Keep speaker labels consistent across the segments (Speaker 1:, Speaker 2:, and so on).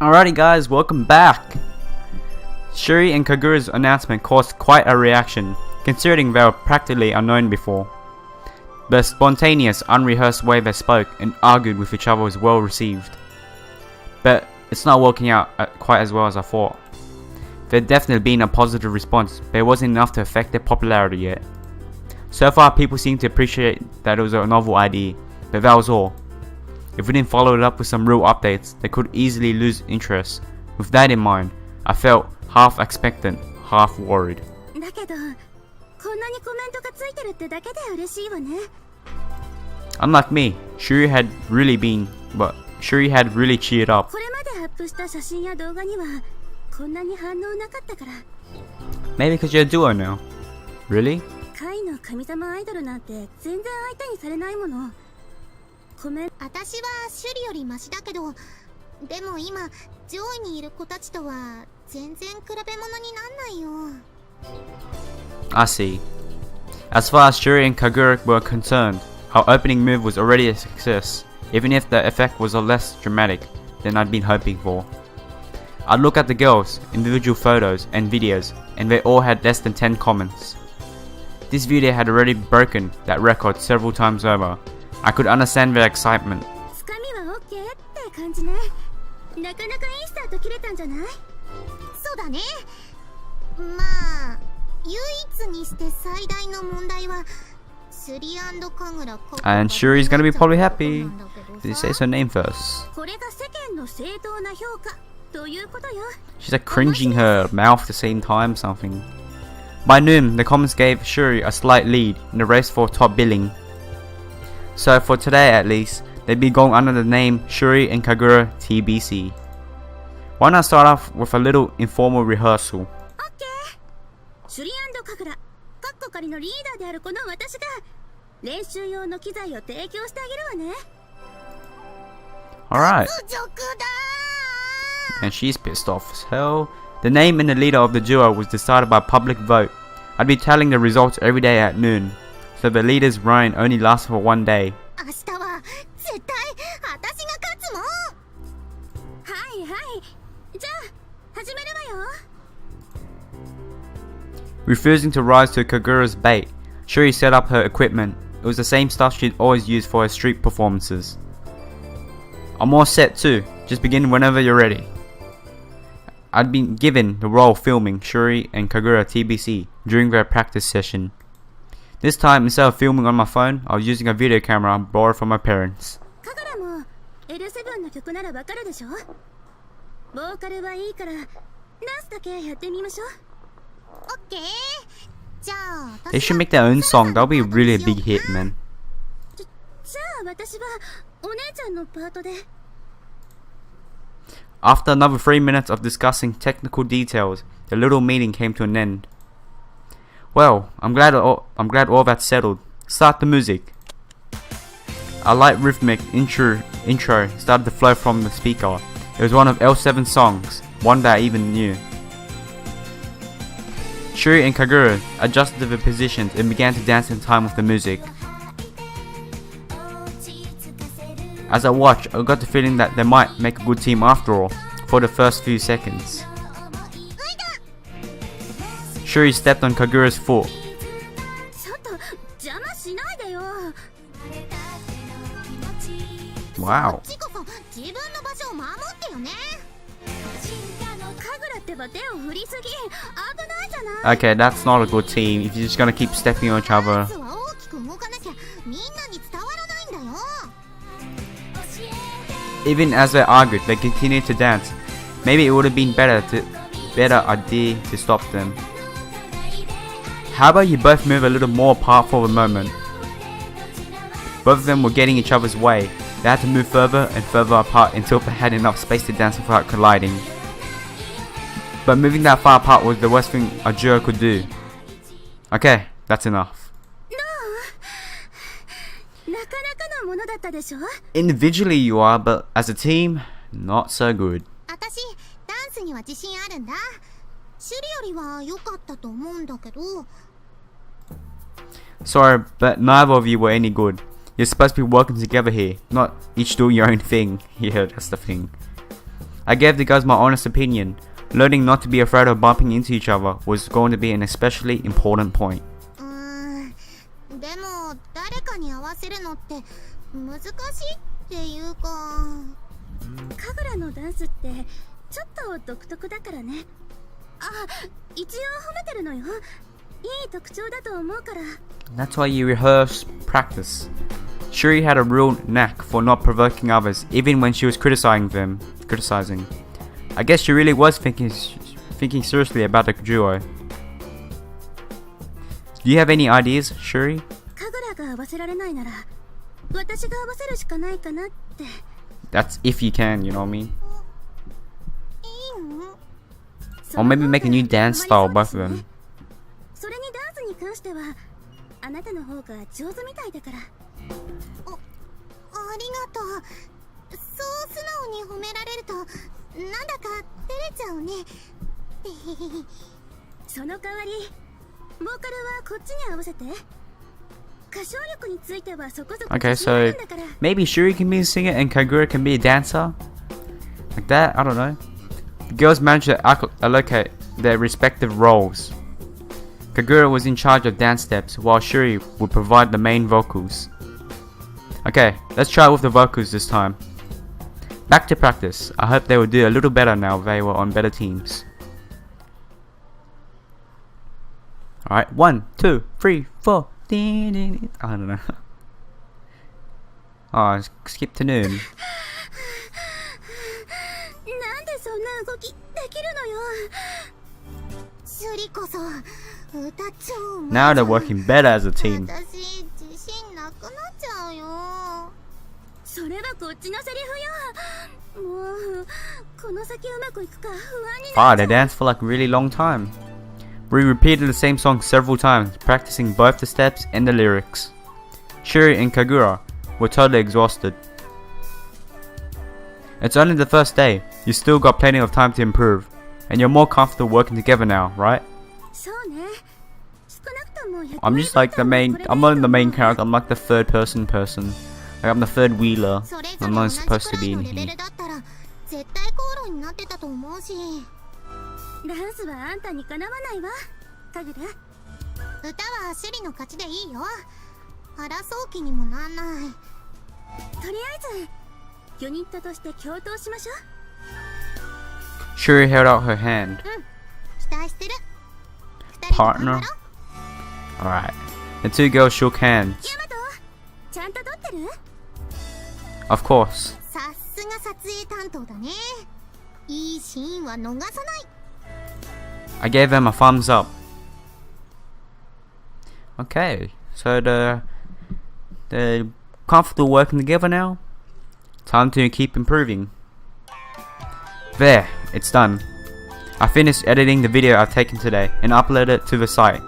Speaker 1: Alrighty guys, welcome back! Shuri and Kagura's announcement caused quite a reaction, considering they were practically unknown before. The spontaneous, unrehearsed way they spoke and argued with each other was well received. But it's not working out quite as well as I thought. There'd definitely been a positive response, but it wasn't enough to affect their popularity yet. So far people seem to appreciate that it was a novel idea, but that was all. If we didn't follow it up with some real updates, they could easily lose interest. With that in mind, I felt half expectant, half worried. Unlike me, Shuri had really cheered up. Maybe because you're a duo now. Really?
Speaker 2: 私はシュリよりマシだけど、でも今上位にいる子たちとは全然比べ物になんないよ。
Speaker 1: I see. As far as Shuri and Kagura were concerned, our opening move was already a success, even if the effect was less dramatic than I'd been hoping for. I'd look at the girls' individual photos and videos, and they all had less than 10 comments. This video had already broken that record several times over. I could understand their excitement.
Speaker 2: つかみはオッケーって感じね。なかなかいいスタート切れたんじゃない？そうだね。まあ、唯一にして最大の問題はシュリ&カグラ。
Speaker 1: And Shuri's gonna be probably happy. Did you say her name first?
Speaker 2: これが世間の正当な評価ということよ。
Speaker 1: She's like cringing her mouth at the same time, something. By noon, the comments gave Shuri a slight lead in the race for top billing. So for today at least, they'd be going under the name Shuri and Kagura TBC. Why not start off with a little informal rehearsal?
Speaker 2: Okay. Shuri and Kagura, かっこ仮のリーダーであるこの私が練習用の機材を提供してあげるわね。
Speaker 1: Alright. And she's pissed off as hell. The name and the leader of the duo was decided by public vote. I'd be tallying the results every day at noon. So the leader's reign only lasts for one day. Refusing to rise to Kagura's bait, Shuri set up her equipment. It was the same stuff she'd always used for her street performances. I'm all set too, just begin whenever you're ready. I'd been given the role of filming Shuri and Kagura TBC during their practice session. This time, instead of filming on my phone, I was using a video camera I borrowed from my parents. They should make their own song, that'll be really a big hit, man. After another 3 minutes of discussing technical details, the little meeting came to an end. Well, I'm glad all that's settled. Start the music. A light rhythmic intro started to flow from the speaker. It was one of L7's songs, one that I even knew. Shuri and Kagura adjusted to their positions and began to dance in time with the music. As I watched, I got the feeling that they might make a good team after all, for the first few seconds. Shuri stepped on Kagura's foot. Wow. Okay, that's not a good team if you're just gonna keep stepping on each other. Even as they argued, they continued to dance. Maybe it would have been better idea to stop them. How about you both move a little more apart for a moment? Both of them were getting each other's way. They had to move further and further apart until they had enough space to dance without colliding. But moving that far apart was the worst thing a duo could do. Okay, that's enough. Individually you are, but as a team, not so good. Sorry, but neither of you were any good. You're supposed to be working together here, not each doing your own thing. Yeah, that's the thing. I gave the girls my honest opinion. Learning not to be afraid of bumping into each other was going to be an especially important point.
Speaker 2: でも誰かに合わせるのって難しいっていうか。神楽のダンスってちょっと独特だからね。あ、一応褒めてるのよ。いい特徴だと思うから。
Speaker 1: That's why you rehearse, practice. Shuri had a real knack for not provoking others, even when she was criticizing. I guess she really was thinking seriously about the duo. Do you have any ideas, Shuri?
Speaker 2: 神楽が合わせられないなら、私が合わせるしかないかなって。
Speaker 1: That's if you can, you know what I mean?
Speaker 2: いいの？
Speaker 1: Or maybe make a new dance style, both of them.
Speaker 2: それにダンスに関しては、あなたの方が上手みたいだから。ありがとう。そう素直に褒められると、なんだか照れちゃうね。その代わり、ボーカルはこっちに合わせて。歌唱力についてはそこそこ。
Speaker 1: Okay, so maybe Shuri can be a singer and Kagura can be a dancer? Like that? I don't know. The girls managed to allocate their respective roles. Kagura was in charge of dance steps, while Shuri would provide the main vocals. Okay, let's try with the vocals this time. Back to practice. I hope they will do a little better now they were on better teams. Alright, 1, 2, 3, 4. I don't know. Oh, skip to noon. Now they're working better as a team. Wow, they danced for like a really long time. We repeated the same song several times, practicing both the steps and the lyrics. Shuri and Kagura were totally exhausted. It's only the first day, you still got plenty of time to improve, and you're more comfortable working together now, right? I'm just like I'm not the main character, I'm like the third person. Like I'm the third wheeler, I'm not supposed to be in here.
Speaker 2: ダンスはあんたにかなわないわ、カグル。歌はシュリの勝ちでいいよ。争う気にもなんない。とりあえずユニットとして共闘しましょう。
Speaker 1: Shuri held out her hand.
Speaker 2: 期待してる。
Speaker 1: Partner. Alright. The two girls shook hands.
Speaker 2: ヤマト、ちゃんと撮ってる？
Speaker 1: Of course.
Speaker 2: さすが撮影担当だね。いいシーンは逃さない。
Speaker 1: I gave them a thumbs up. Okay, so they're comfortable working together now. Time to keep improving. There, it's done. I finished editing the video I've taken today and uploaded it to the site.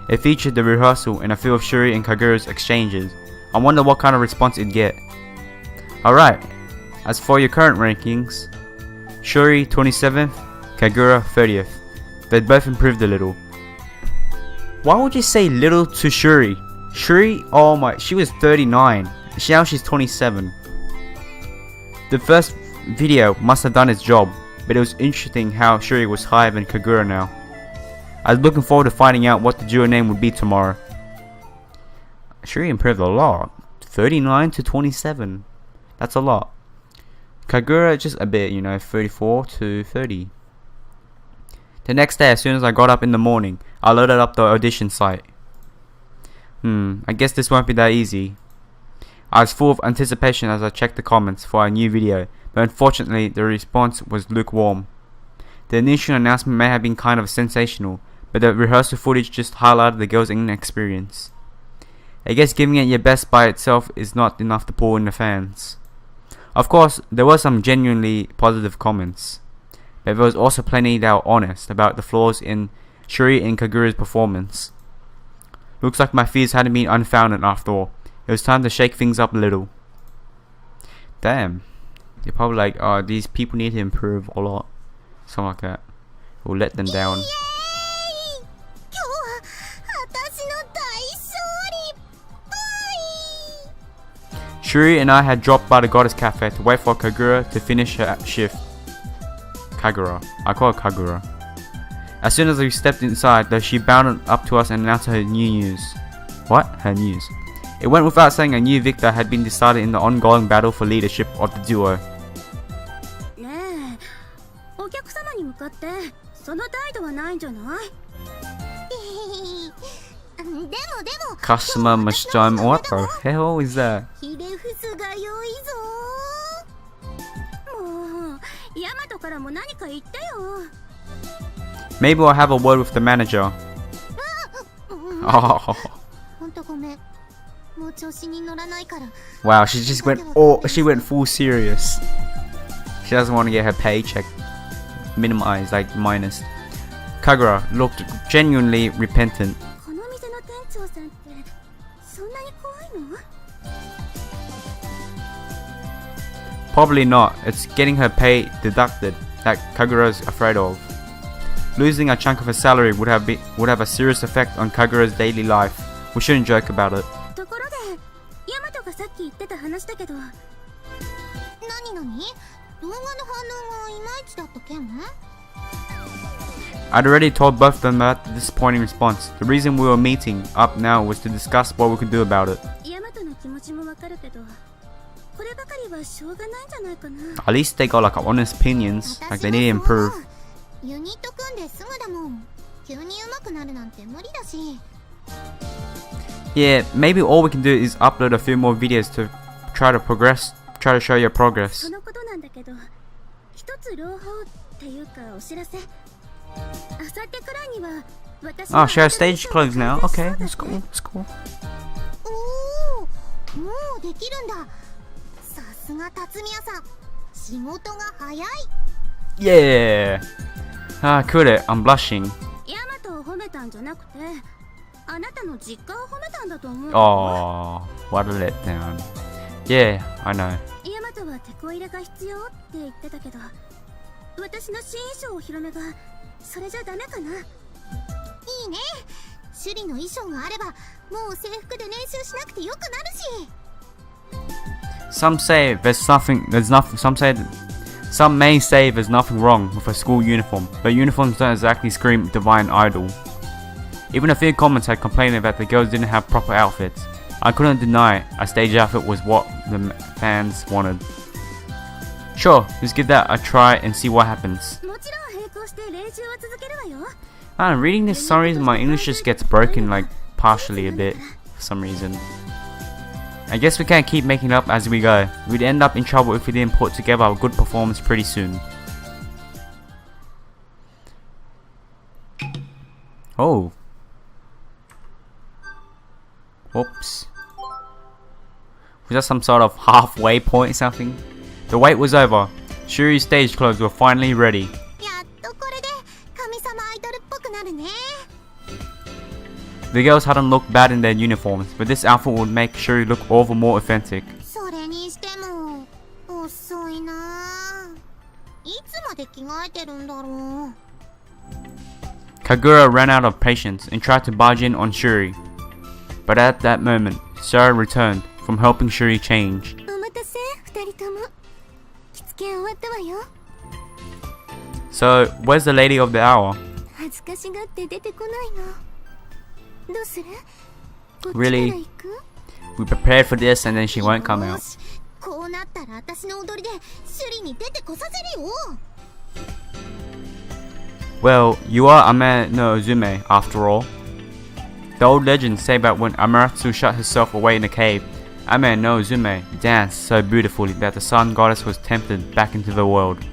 Speaker 1: It featured the rehearsal and a few of Shuri and Kagura's exchanges. I wonder what kind of response it'd get. Alright, as for your current rankings, Shuri 27th, Kagura 30th. They'd both improved a little. Why would you say little to Shuri? Shuri, oh my, she was 39. Now she's 27. The first video must have done its job, but it was interesting how Shuri was higher than Kagura now. I was looking forward to finding out what the duo name would be tomorrow. Shuri improved a lot. 39 to 27. That's a lot. Kagura just a bit, 34 to 30. The next day, as soon as I got up in the morning, I loaded up the audition site. I guess this won't be that easy. I was full of anticipation as I checked the comments for our new video, but unfortunately the response was lukewarm. The initial announcement may have been kind of sensational, but the rehearsal footage just highlighted the girls' inexperience. I guess giving it your best by itself is not enough to pull in the fans. Of course, there were some genuinely positive comments, but there was also plenty that were honest about the flaws in Shuri and Kagura's performance. Looks like my fears hadn't been unfounded after all. It was time to shake things up a little. Damn. You're probably like, oh, these people need to improve a lot. Something like that. We'll let them down. Shuri and I had dropped by the Goddess Cafe to wait for Kagura to finish her shift. Kagura. I call her Kagura. As soon as we stepped inside, though, she bounded up to us and announced her news. What? Her news. It went without saying a new victor had been decided in the ongoing battle for leadership of the duo. Customer must join. What the hell is that? Maybe I'll have a word with the manager. Oh. Wow, she just went she went full serious. She doesn't want to get her paycheck minimized, like minus. Kagura looked genuinely repentant. Probably not. It's getting her pay deducted that Kagura's afraid of. Losing a chunk of her salary would have a serious effect on Kagura's daily life. We shouldn't joke about it. I'd already told both of them about the disappointing response. The reason we were meeting up now was to discuss what we could do about it. At least they got like honest opinions, like they need to improve. Yeah, maybe all we can do is upload a few more videos to try to show your progress. Oh, she has stage clothes now. Okay, that's cool. That's cool. Yeah. Ah, could it? I'm blushing. Oh, what a letdown. Yeah, I know. Some may say there's nothing wrong with a school uniform, but uniforms don't exactly scream divine idol. Even a few comments had complained that the girls didn't have proper outfits. I couldn't deny a stage outfit was what the fans wanted. Sure, let's give that a try and see what happens. Reading this stories, my English just gets broken like partially a bit for some reason. I guess we can't keep making it up as we go. We'd end up in trouble if we didn't put together a good performance pretty soon. Oh. Whoops. Was that some sort of halfway point or something? The wait was over. Shuri's stage clothes were finally ready. The girls hadn't looked bad in their uniforms, but this outfit would make Shuri look all the more authentic. Kagura ran out of patience and tried to barge in on Shuri. But at that moment, Sarah returned from helping Shuri change. So, where's the lady of the hour? Really? We prepared for this and then she won't come out. Well, you are Ame no Uzume after all. The old legends say that when Amaterasu shut herself away in a cave, Ame no Uzume danced so beautifully that the sun goddess was tempted back into the world.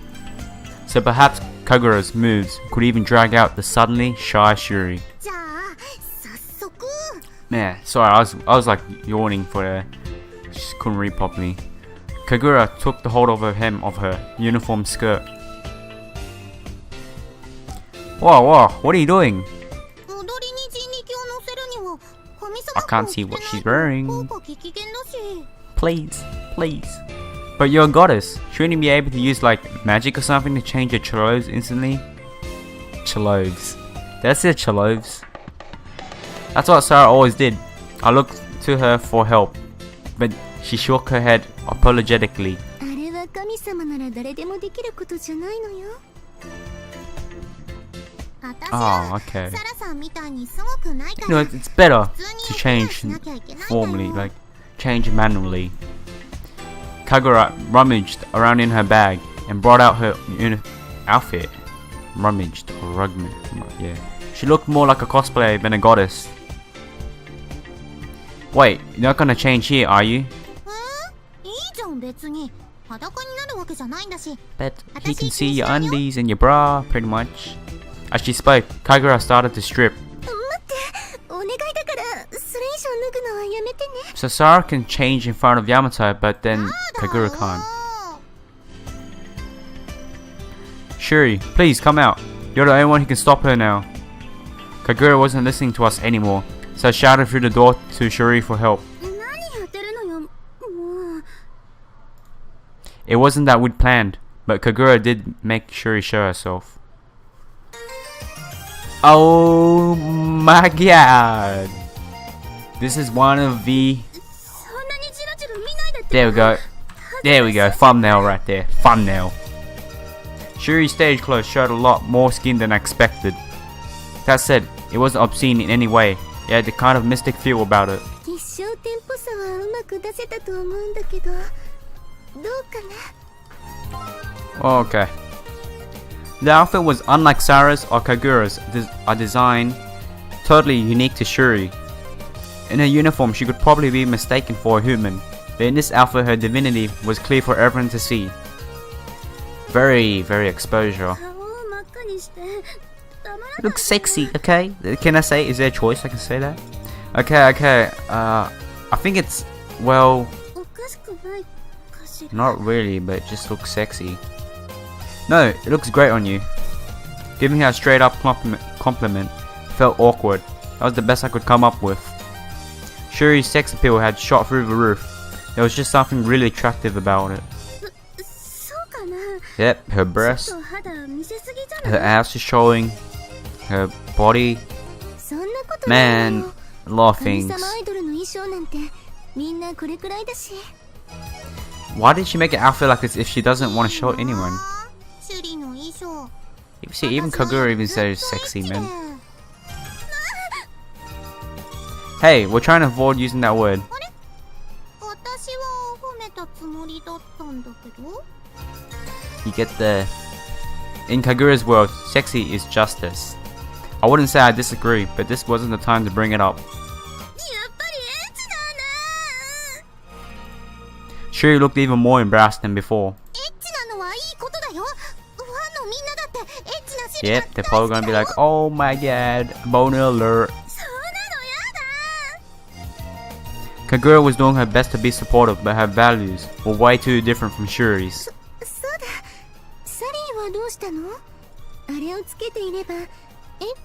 Speaker 1: So perhaps Kagura's moves could even drag out the suddenly shy Shuri. Man, sorry, I was like yawning for her. Just couldn't read properly. Kagura took the hold of the hem of her uniform skirt. Whoa, what are you doing? I can't see what she's wearing. Please. But you're a goddess. Shouldn't you be able to use like magic or something to change your clothes instantly? Clothes. That's it, clothes. That's what Sarah always did. I looked to her for help, but she shook her head apologetically. Oh, okay.
Speaker 2: サラさんみたいにすごくないか
Speaker 1: You
Speaker 2: ら
Speaker 1: know, it's better
Speaker 2: 普通
Speaker 1: to
Speaker 2: にケア
Speaker 1: change
Speaker 2: しなきゃいけないんだよ
Speaker 1: formally, like change manually. Kagura rummaged around in her bag and brought out her outfit. Rummaged or rugged, yeah. She looked more like a cosplayer than a goddess. Wait, you're not gonna change here, are you?
Speaker 2: いいじゃん別に裸になるわけじゃないんだし
Speaker 1: Bet he can see your undies and your bra, pretty much. As she spoke, Kagura started to strip.
Speaker 2: 待ってお願いだからそれ以上脱ぐのはやめてね
Speaker 1: So Sarah can change in front of Yamato, but then Kagura can't. Shuri, please come out. You're the only one who can stop her now. Kagura wasn't listening to us anymore, so I shouted through the door to Shuri for help.
Speaker 2: 何やってるのよもう
Speaker 1: It wasn't that we'd planned, but Kagura did make Shuri show herself. Oh my god! This is one of the...
Speaker 2: そんなにジロジロ見ないでって
Speaker 1: There we go. There we go. Thumbnail right there. Thumbnail. Shuri's stage clothes showed a lot more skin than I expected. That said, it wasn't obscene in any way. It had the kind of mystic feel about it.
Speaker 2: 一生テンポ差はうまく出せたと思うんだけどどうかな
Speaker 1: Okay. The outfit was unlike Sarah's or Kagura's, a design totally unique to Shuri. In her uniform, she could probably be mistaken for a human, but in this outfit, her divinity was clear for everyone to see. Very, very exposure.
Speaker 2: 顔を真っ赤にしてたまらない
Speaker 1: It looks sexy, okay? Can I say, is there a choice I can say that? Okay. I think it's, well,
Speaker 2: おかしくないかしら
Speaker 1: not really, but it just looks sexy. No, it looks great on you. Giving her a straight up compliment felt awkward. That was the best I could come up with. Shuri's sex appeal had shot through the roof. There was just something really attractive about it.
Speaker 2: そうかな
Speaker 1: Yep, her breasts,
Speaker 2: ちょっと肌見せすぎじゃ
Speaker 1: her
Speaker 2: ない
Speaker 1: ass is showing, her body,
Speaker 2: そんなことない
Speaker 1: man,
Speaker 2: よ
Speaker 1: a lot of
Speaker 2: 神
Speaker 1: things.
Speaker 2: 様アイドルの衣装なんてみんなこれくらいだし
Speaker 1: Why did she make an outfit like this if she doesn't want to show anyone?
Speaker 2: シュリの衣装
Speaker 1: See, even Kagura even said it's sexy, man. Hey, we're trying to avoid using that word.
Speaker 2: 私は褒めたつもりだったんだけど
Speaker 1: You get the... In Kagura's world, sexy is justice. I wouldn't say I disagree, but this wasn't the time to bring it up.
Speaker 2: やっぱりエッチだな
Speaker 1: Shuri looked even more embarrassed than before.
Speaker 2: エッチなのはいいことだよファンのみんなだってエッチなシリが
Speaker 1: Yep, they're probably gonna be like, oh my god, boner alert.
Speaker 2: そうなのやだ
Speaker 1: Kagura was doing her best to be supportive, but her values were way too different from Shuri's.
Speaker 2: そうだサリーはどうしたのあれをつけていればエッ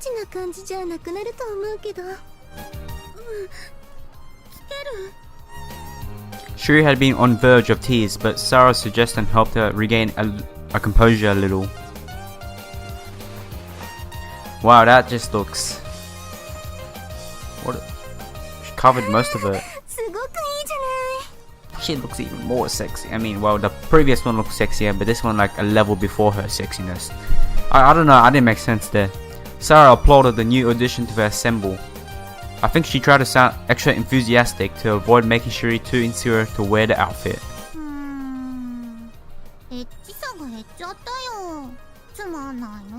Speaker 2: チな感じじゃなくなると思うけどつける
Speaker 1: Shuri had been on verge of tears, but Sarah's suggestion helped her regain a composure a little. Wow, that just looks... What? She covered most of it.
Speaker 2: すごくいいじゃない
Speaker 1: She looks even more sexy. I mean, well, the previous one looked sexier, but this one like a level before her sexiness. I don't know, I didn't make sense there. Sarah applauded the new addition to the ensemble. I think she tried to sound extra enthusiastic to avoid making Shuri too insecure to wear the outfit.
Speaker 2: エッチさが減っちゃったよつまんないの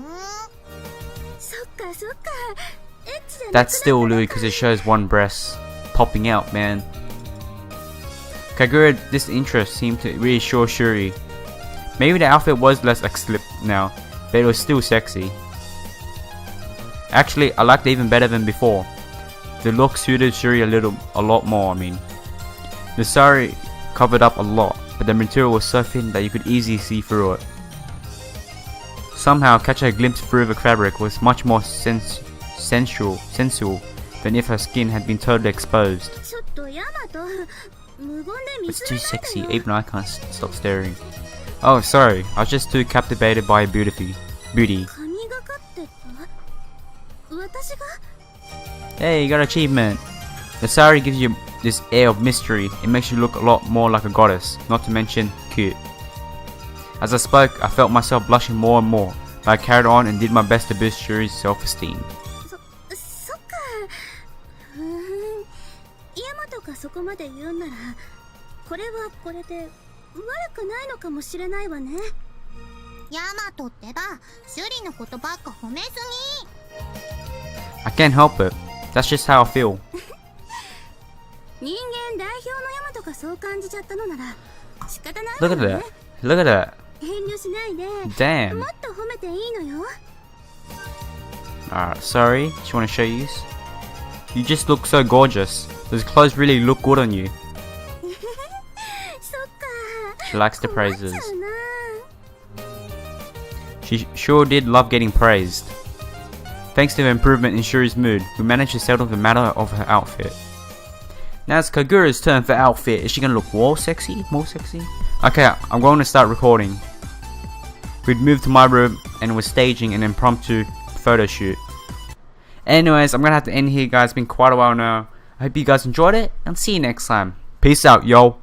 Speaker 2: そっかそっかエッチじゃなくなった
Speaker 1: That's still Louis because it shows one breast popping out, man. Kagura's disinterest seemed to reassure Shuri. Maybe the outfit was less slip now, but it was still sexy. Actually, I liked it even better than before. The look suited Shuri a lot more, I mean. The sari covered up a lot, but the material was so thin that you could easily see through it. Somehow, catching a glimpse through the fabric was much more sensual than if her skin had been totally exposed.
Speaker 2: ちょっとヤマト無言で見
Speaker 1: It's
Speaker 2: つ
Speaker 1: too
Speaker 2: めない
Speaker 1: sexy,
Speaker 2: でよ
Speaker 1: even I can't stop staring. Oh, sorry, I was just too captivated by her beauty.
Speaker 2: 神がかってた私が
Speaker 1: Hey, you got an achievement! The sari gives you this air of mystery. It makes you look a lot more like a goddess, not to mention cute. As I spoke, I felt myself blushing more and more. but I carried on and did my best to boost Shuri's self-esteem.
Speaker 2: そっか。ヤマトがそこまで言うんなら、これはこれで悪くないのかもしれないわね。ヤマトってば、シュリのことばっか褒めすぎ。
Speaker 1: I can't help it. That's just how I feel.
Speaker 2: 人間代表のヤマトがそう感じちゃったのなら仕方ない
Speaker 1: Look
Speaker 2: わ
Speaker 1: at
Speaker 2: ね。
Speaker 1: that. Look at that.
Speaker 2: 遠慮しないで。
Speaker 1: Damn.
Speaker 2: もっと褒めていいのよ。
Speaker 1: Alright, sorry. Just want to show you. You just look so gorgeous. Those clothes really look good on you.
Speaker 2: そっか。
Speaker 1: She likes the praises.
Speaker 2: 困っちゃうな。
Speaker 1: She sure did love getting praised. Thanks to the improvement in Shuri's mood, we managed to settle the matter of her outfit. Now it's Kagura's turn for outfit. Is she gonna look more sexy? Okay, I'm going to start recording. We'd moved to my room and was staging an impromptu photo shoot. Anyways, I'm gonna have to end here, guys. It's been quite a while now. I hope you guys enjoyed it, and see you next time. Peace out, yo.